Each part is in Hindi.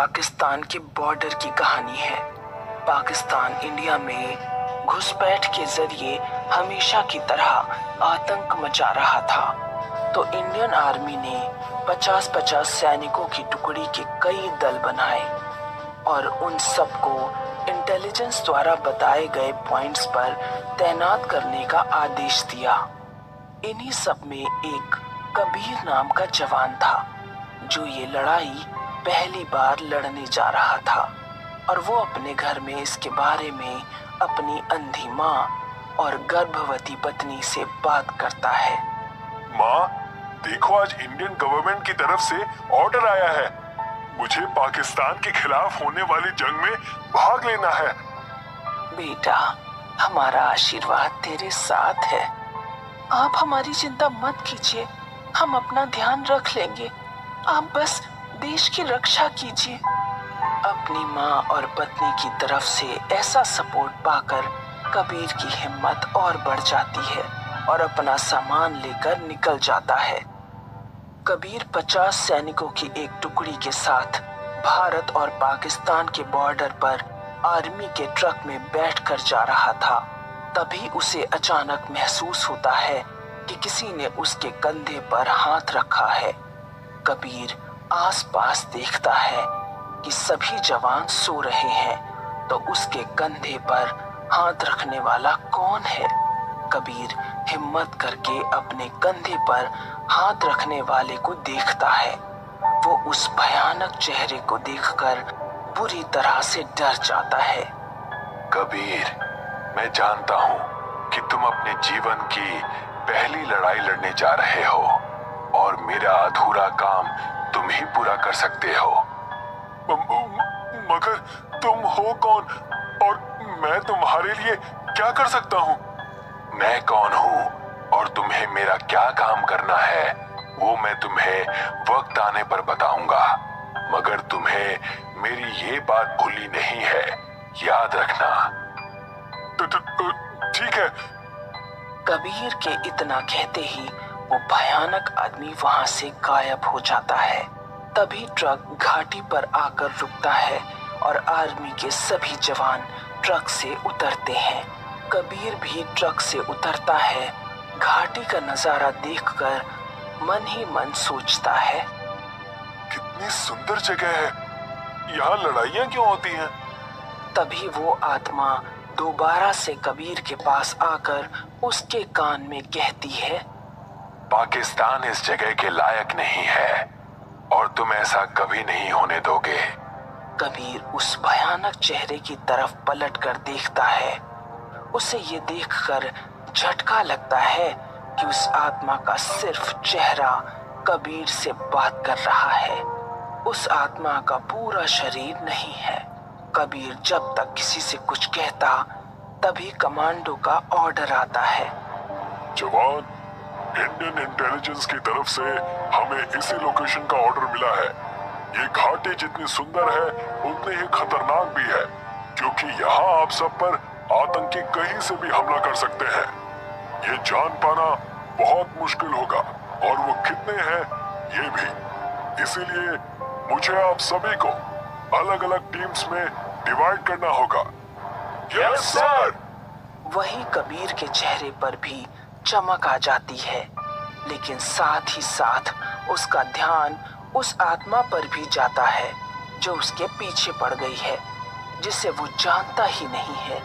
पाकिस्तान के बॉर्डर की कहानी है। पाकिस्तान इंडिया में घुसपैठ के जरिए हमेशा की तरह आतंक मचा रहा था, तो इंडियन आर्मी ने 50-50 सैनिकों की टुकड़ी के कई दल बनाए और उन सबको इंटेलिजेंस द्वारा बताए गए पॉइंट्स पर तैनात करने का आदेश दिया। इन्हीं सब में एक कबीर नाम का जवान था जो ये लड़ाई पहली बार लड़ने जा रहा था, और वो अपने घर में इसके बारे में अपनी अंधी माँ और गर्भवती पत्नी से बात करता है। माँ, देखो आज इंडियन गवर्नमेंट की तरफ से ऑर्डर आया है। मुझे पाकिस्तान के खिलाफ होने वाली जंग में भाग लेना है। बेटा, हमारा आशीर्वाद तेरे साथ है। आप हमारी चिंता मत कीजिए, हम अपना ध्यान रख लेंगे। आप बस देश की रक्षा कीजिए। अपनी माँ और पत्नी की तरफ से ऐसा सपोर्ट पाकर कबीर की हिम्मत और बढ़ जाती है और अपना सामान लेकर निकल जाता है। कबीर 50 सैनिकों की एक टुकड़ी के साथ भारत और पाकिस्तान के बॉर्डर पर आर्मी के ट्रक में बैठकर जा रहा था। तभी उसे अचानक महसूस होता है कि किसी ने उसके कंधे पर हाथ रखा है। कबीर आसपास देखता है कि सभी जवान सो रहे हैं, तो उसके कंधे पर हाथ रखने वाला कौन है? कबीर हिम्मत करके अपने कंधे पर हाथ रखने वाले को देखता है। वो उस भयानक चेहरे को देखकर बुरी तरह से डर जाता है। कबीर, मैं जानता हूँ कि तुम अपने जीवन की पहली लड़ाई लड़ने जा रहे हो और मेरा अधूरा काम तुम ही पूरा कर सकते हो। मगर तुम हो कौन और मैं तुम्हारे लिए क्या कर सकता हूँ? मैं कौन हूँ और तुम्हें मेरा क्या काम करना है वो मैं तुम्हें वक्त आने पर बताऊंगा, मगर तुम्हें मेरी ये बात भूलनी नहीं है, याद रखना। ठीक है। कबीर के इतना कहते ही वो भयानक आदमी वहां से गायब हो जाता है। तभी ट्रक घाटी पर आकर रुकता है और आर्मी के सभी जवान ट्रक से उतरते हैं। कबीर भी ट्रक से उतरता है। घाटी का नजारा देखकर मन ही मन सोचता है, कितनी सुंदर जगह है, यहाँ लड़ाइयाँ क्यों होती हैं? तभी वो आत्मा दोबारा से कबीर के पास आकर उसके कान में कहती है, पाकिस्तान इस जगह के लायक नहीं है और तुम ऐसा कभी नहीं होने दोगे। कबीर उस भयानक चेहरे की तरफ पलट कर देखता है। उसे ये देखकर झटका लगता है कि उस आत्मा का सिर्फ चेहरा कबीर से बात कर रहा है, उस आत्मा का पूरा शरीर नहीं है। कबीर जब तक किसी से कुछ कहता तभी कमांडो का ऑर्डर आता है। जवान, इंडियन इंटेलिजेंस की तरफ से हमें इसी लोकेशन का ऑर्डर मिला है। ये घाटी जितनी सुंदर है उतनी ही खतरनाक भी है, क्योंकि यहाँ आप सब पर आतंकी कहीं से भी हमला कर सकते हैं। ये जान पाना बहुत मुश्किल होगा और वो कितने हैं ये भी। इसीलिए मुझे आप सभी को अलग अलग टीम्स में डिवाइड करना होगा। Yes sir. वही कबीर के चेहरे पर भी चमक आ जाती है, लेकिन साथ ही साथ उसका ध्यान उस आत्मा पर भी जाता है जो उसके पीछे पड़ गई है, जिसे वो जानता ही नहीं है।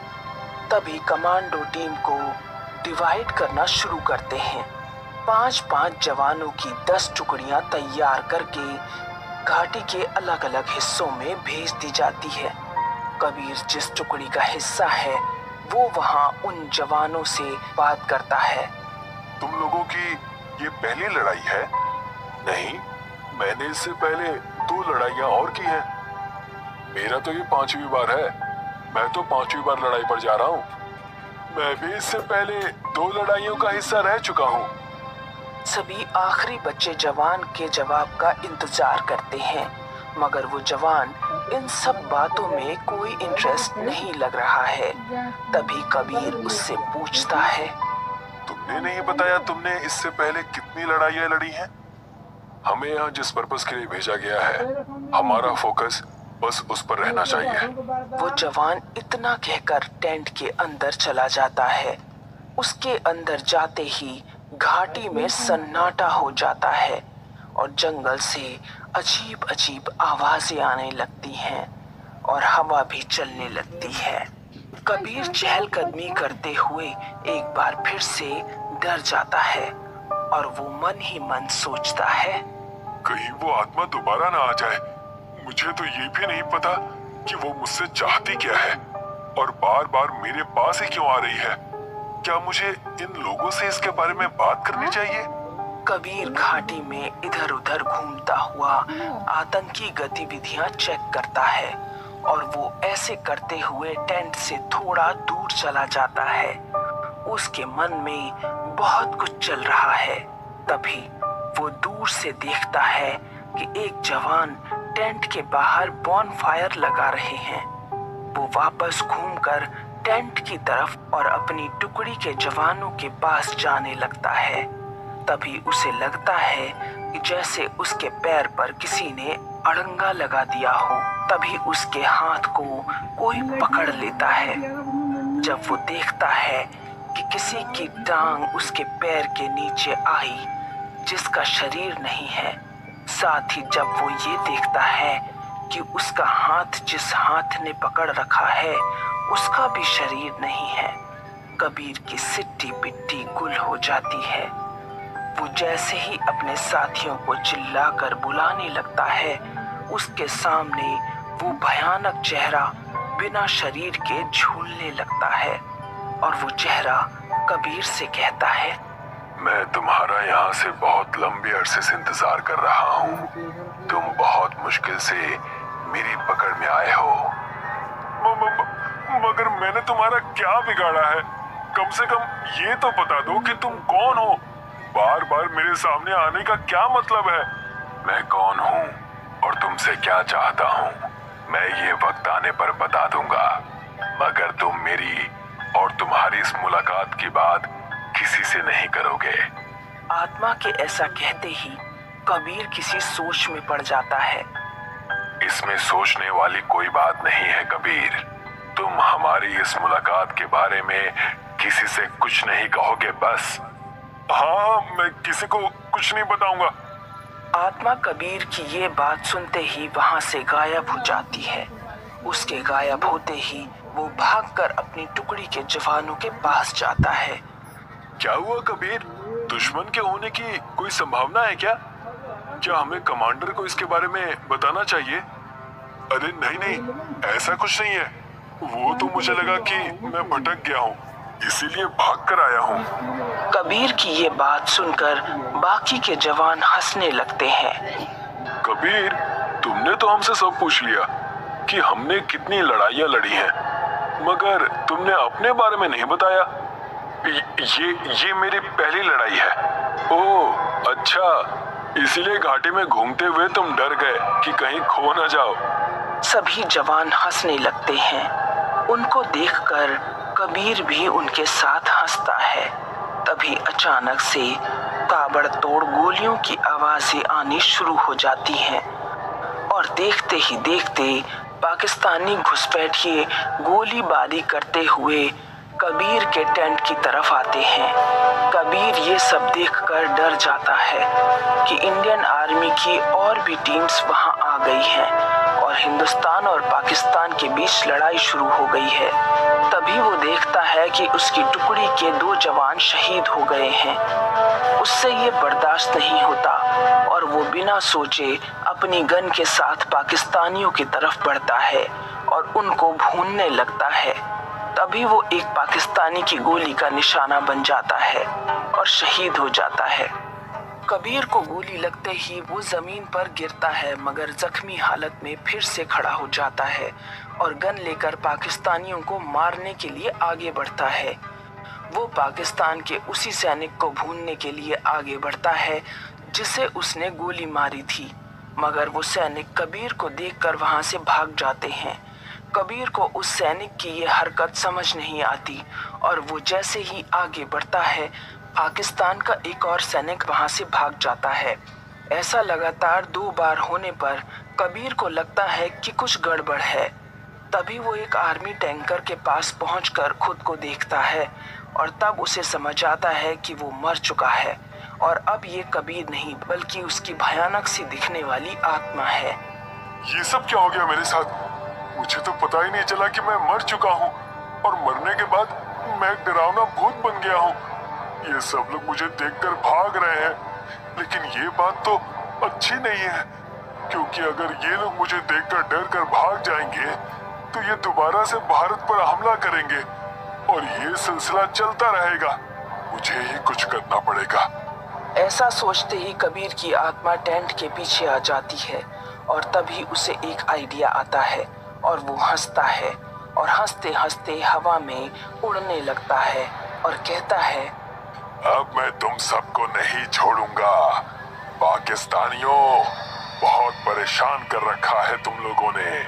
तभी कमांडो टीम को डिवाइड करना शुरू करते हैं। 5-5 जवानों की 10 टुकड़ियां तैयार करके घाटी के अलग अलग हिस्सों में भेज दी जाती है। कबीर जिस टुकड़ी का हिस्सा है वो वहां उन जवानों से बात करता है। तुम लोगों की ये पहली लड़ाई है? नहीं, मैंने इससे पहले 2 लड़ाइयाँ और की हैं। मेरा तो ये 5वीं बार है। मैं तो 5वीं बार लड़ाई पर जा रहा हूँ। मैं भी इससे पहले 2 लड़ाइयों का हिस्सा रह चुका हूँ। सभी आखिरी बच्चे जवान के जवाब का इंतजार करते हैं, मगर वो जवान इन सब बातों में कोई इंटरेस्ट नहीं लग रहा है। तभी कबीर उससे पूछता है, तुमने नहीं बताया तुमने इससे पहले कितनी लड़ाइयाँ लड़ी हैं? हमें यहाँ जिस पर्पस के लिए भेजा गया है, हमारा फोकस बस उस पर रहना चाहिए। वो जवान इतना कहकर टेंट के अंदर चला जाता है। उसके अंदर जाते ही घाटी में सन्नाटा हो जाता है और जंगल से अजीब अजीब आवाजें आने लगती हैं और हवा भी चलने लगती है। कबीर चहलकदमी करते हुए एक बार फिर से डर जाता है और वो मन ही मन सोचता है, कहीं वो आत्मा दोबारा ना आ जाए। मुझे तो ये भी नहीं पता कि वो मुझसे चाहती क्या है और बार बार मेरे पास ही क्यों आ रही है। क्या मुझे इन लोगों से इसके बारे में बात करनी चाहिए? कबीर घाटी में इधर उधर घूमता हुआ आतंकी गतिविधियां चेक करता है और वो ऐसे करते हुए टेंट से थोड़ा दूर चला जाता है। उसके मन में बहुत कुछ चल रहा है। तभी वो दूर से देखता है कि एक जवान टेंट के बाहर बॉनफायर लगा रहे हैं। वो वापस घूमकर टेंट की तरफ और अपनी टुकड़ी के जवानों के पास जाने लगता है। तभी उसे लगता है कि जैसे उसके पैर पर किसी ने अड़ंगा लगा दिया हो। तभी उसके हाथ को कोई पकड़ लेता है। जब वो देखता है कि किसी की टांग उसके पैर के नीचे आई जिसका शरीर नहीं है, साथ ही जब वो ये देखता है कि उसका हाथ जिस हाथ ने पकड़ रखा है उसका भी शरीर नहीं है, कबीर की सिट्टी पिट्टी गुल हो जाती है। वो जैसे ही अपने साथियों को चिल्लाकर बुलाने लगता है, उसके सामने वो भयानक चेहरा बिना शरीर के झूलने लगता है और वो चेहरा कबीर से कहता है, मैं तुम्हारा यहाँ से बहुत लंबे अरसे से इंतजार कर रहा हूँ। तुम बहुत मुश्किल से मेरी पकड़ में आए हो। मगर मैंने तुम्हारा क्या बिगाड़ा है? कम से कम ये तो बता दो कि तुम कौन हो। बार बार मेरे सामने आने का क्या मतलब है? मैं कौन हूँ और तुमसे क्या चाहता हूँ मैं ये वक्त आने पर बता दूंगा, मगर तुम मेरी और तुम्हारी इस मुलाकात की बात किसी से नहीं करोगे। आत्मा के ऐसा कहते ही कबीर किसी सोच में पड़ जाता है। इसमें सोचने वाली कोई बात नहीं है कबीर। तुम हमारी इस मुलाकात के बारे में किसी से कुछ नहीं कहोगे बस। हाँ, मैं किसी को कुछ नहीं बताऊंगा। आत्मा कबीर की ये बात सुनते ही वहां से गायब हो जाती है। उसके गायब होते ही वो भागकर अपनी टुकड़ी के जवानों के पास जाता है। क्या हुआ कबीर? दुश्मन के होने की कोई संभावना है क्या? क्या हमें कमांडर को इसके बारे में बताना चाहिए? अरे नहीं, ऐसा कुछ नहीं है। वो तो मुझे लगा कि मैं भटक गया हूँ, इसीलिए भाग कर आया हूँ। कबीर की ये बात सुनकर बाकी के जवान हंसने लगते हैं। कबीर, तुमने तो हमसे सब पूछ लिया कि हमने कितनी लड़ाइयाँ लड़ी हैं, मगर तुमने अपने बारे में नहीं बताया। ये मेरी पहली लड़ाई है। ओह अच्छा, इसीलिए घाटी में घूमते हुए तुम डर गए कि कहीं खो न जाओ। सभी जवान हंसने लगते हैं। उनको देखकर कबीर भी उनके साथ हंसता है। तभी अचानक से ताबड़तोड़ गोलियों की आवाजें आनी शुरू हो जाती हैं और देखते ही देखते पाकिस्तानी घुसपैठिए गोलीबारी करते हुए कबीर के टेंट की तरफ आते हैं। कबीर ये सब देखकर डर जाता है कि इंडियन आर्मी की और भी टीम्स वहां आ गई हैं और हिंदुस्तान और पाकिस्तान के बीच लड़ाई शुरू हो गई है। तभी वो देखता है कि उसकी टुकड़ी के 2 जवान शहीद हो गए हैं। उससे ये बर्दाश्त नहीं होता और वो बिना सोचे अपनी गन के साथ पाकिस्तानियों की तरफ बढ़ता है और उनको भूनने लगता है। तभी वो एक पाकिस्तानी की गोली का निशाना बन जाता है और शहीद हो जाता है। कबीर को गोली लगते ही वो जमीन पर गिरता है, मगर जख्मी हालत में फिर से खड़ा हो जाता है और गन लेकर पाकिस्तानियों को मारने के लिए आगे बढ़ता है। वो पाकिस्तान के उसी सैनिक को भूनने के लिए आगे बढ़ता है जिसे उसने गोली मारी थी, मगर वो सैनिक कबीर को देखकर वहां से भाग जाते हैं। कबीर को उस सैनिक की ये हरकत समझ नहीं आती और वो जैसे ही आगे बढ़ता है, पाकिस्तान का एक और सैनिक वहां से भाग जाता है। ऐसा लगातार 2 बार होने पर कबीर को लगता है कि कुछ गड़बड़ है। तभी वो एक आर्मी टैंकर के पास पहुंचकर खुद को देखता है और तब उसे समझ आता है कि वो मर चुका है और अब ये कबीर नहीं बल्कि उसकी भयानक सी दिखने वाली आत्मा है। ये सब क्या हो गया मेरे साथ? मुझे तो पता ही नहीं चला कि मैं मर चुका हूँ और मरने के बाद मैं एक डरावना भूत बन गया हूँ। ये सब लोग मुझे देखकर भाग रहे हैं, लेकिन ये बात तो अच्छी नहीं है, क्योंकि अगर ये लोग मुझे देखकर डर कर भाग जाएंगे तो ये दोबारा से भारत पर हमला करेंगे और ये सिलसिला चलता रहेगा। मुझे ही कुछ करना पड़ेगा। ऐसा सोचते ही कबीर की आत्मा टेंट के पीछे आ जाती है और तभी उसे एक आइडिया आता है और वो हंसता है और हंसते हंसते हवा में उड़ने लगता है और कहता है, अब मैं तुम सबको नहीं छोड़ूंगा। पाकिस्तानियों, बहुत परेशान कर रखा है तुम लोगों ने।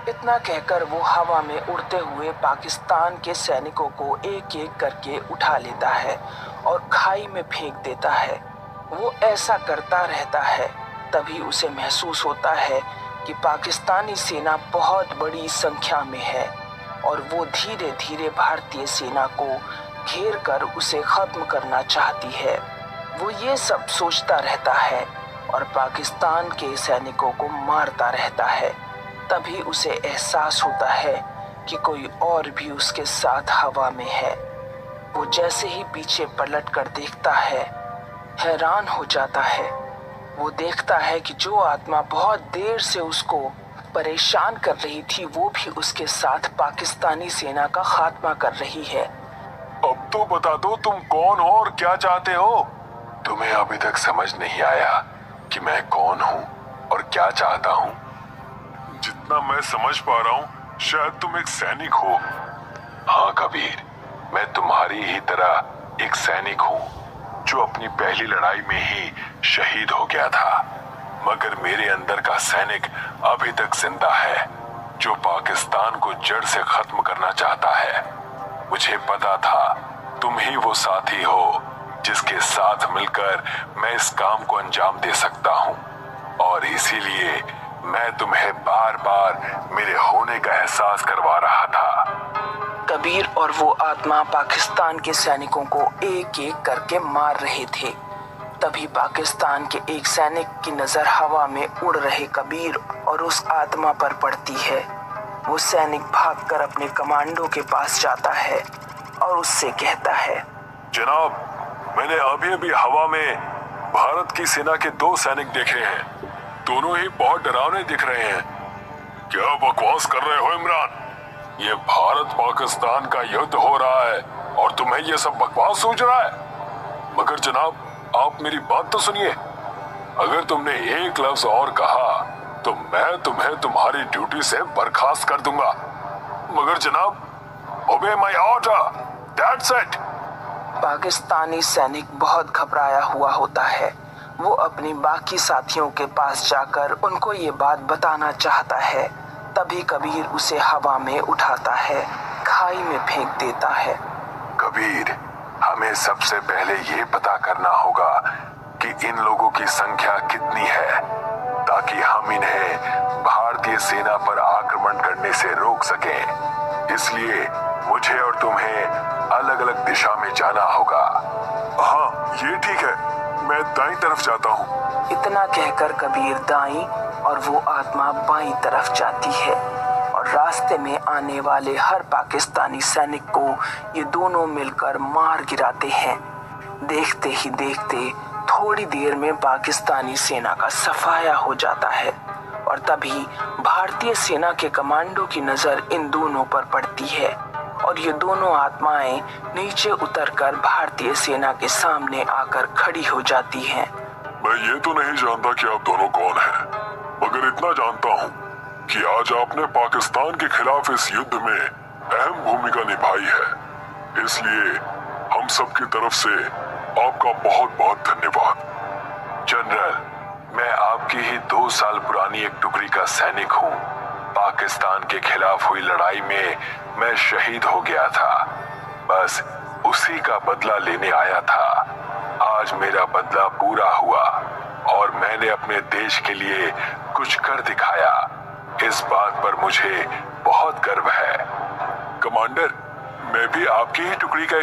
इतना कहकर वो हवा में उड़ते हुए पाकिस्तान के सैनिकों को एक एक करके उठा लेता है और खाई में फेंक देता है। वो ऐसा करता रहता है। तभी उसे महसूस होता है कि पाकिस्तानी सेना बहुत बड़ी संख्या में है और वो धीरे धीरे भारतीय सेना को घेर कर उसे खत्म करना चाहती है। वो ये सब सोचता रहता है और पाकिस्तान के सैनिकों को मारता रहता है। तभी उसे एहसास होता है कि कोई और भी उसके साथ हवा में है। वो जैसे ही पीछे पलट कर देखता है, हैरान हो जाता है। वो देखता है कि जो आत्मा बहुत देर से उसको परेशान कर रही थी वो भी उसके साथ पाकिस्तानी सेना का खात्मा कर रही है। अब तो बता दो तुम कौन हो और क्या चाहते हो? तुम्हें अभी तक समझ नहीं आया कि मैं कौन हूँ और क्या चाहता हूँ? जितना मैं समझ पा रहा हूँ शायद तुम एक सैनिक हो। हाँ कबीर, मैं तुम्हारी ही तरह एक सैनिक हूँ जो अपनी पहली लड़ाई में ही शहीद हो गया था, मगर मेरे अंदर का सैनिक अभी तक जिंदा है जो पाकिस्तान को जड़ से खत्म करना चाहता है। मुझे पता था तुम ही वो साथी हो जिसके साथ मिलकर मैं इस काम को अंजाम दे सकता हूँ और इसीलिए मैं तुम्हें बार बार मेरे होने का एहसास करवा रहा था। कबीर और वो आत्मा पाकिस्तान के सैनिकों को एक एक करके मार रहे थे। तभी पाकिस्तान के एक सैनिक की नजर हवा में उड़ रहे कबीर और उस आत्मा पर पड़ती है। वो सैनिक भागकर अपने कमांडो के पास जाता है और उससे कहता है, जनाब, मैंने अभी अभी हवा में भारत की सेना के 2 सैनिक देखे हैं। दोनों ही बहुत डरावने दिख रहे हैं। क्या बकवास कर रहे हो इमरान? ये भारत पाकिस्तान का युद्ध हो रहा है और तुम्हें ये सब बकवास सूझ रहा है? मगर जनाब, आप मेरी बात तो सुनिए। अगर तुमने एक लफ्ज और कहा तो मैं तुम्हें तुम्हारी ड्यूटी से बर्खास्त कर दूंगा। मगर जनाब, obey my order, that's it. Pakistani सैनिक बहुत घबराया हुआ होता है। वो अपनी बाकी साथियों के पास जाकर उनको ये बात बताना चाहता है। तभी कबीर उसे हवा में उठाता है, खाई में फेंक देता है। कबीर, हमें सबसे पहले ये पता करना होगा कि इन लोगों की संख्या कितनी है ताकि हम इन्हें भारतीय सेना पर आक्रमण करने से रोक सकें। इसलिए मुझे और तुम्हें अलग अलग दिशा में जाना होगा। हाँ, ये ठीक है, मैं दाईं तरफ जाता हूँ। इतना कहकर कबीर दाईं और वो आत्मा बाईं तरफ जाती है और रास्ते में आने वाले हर पाकिस्तानी सैनिक को ये दोनों मिलकर मार गिराते हैं। देखते ही देखते थोड़ी देर में पाकिस्तानी सेना का सफाया हो जाता है और तभी भारतीय सेना के कमांडो की नजर इन दोनों पर पड़ती है और ये दोनों आत्माएं नीचे उतरकर भारतीय सेना के सामने आकर खड़ी हो जाती हैं। मैं ये तो नहीं जानता कि आप दोनों कौन हैं, मगर इतना जानता हूँ कि आज आपने पाकिस्तान के खिलाफ इस युद्ध में अहम भूमिका निभाई है। इसलिए हम सब की तरफ से आपका बहुत बहुत धन्यवाद। जनरल, मैं आपकी ही 2 साल पुरानी एक टुकड़ी का सैनिक हूँ। पाकिस्तान के खिलाफ हुई लड़ाई में मैं शहीद हो गया था। बस उसी का बदला लेने आया था। आज मेरा बदला पूरा हुआ और मैंने अपने देश के लिए कुछ कर दिखाया। इस बात पर मुझे बहुत गर्व है। कमांडर, मैं भी आपकी ही टुकड़ी का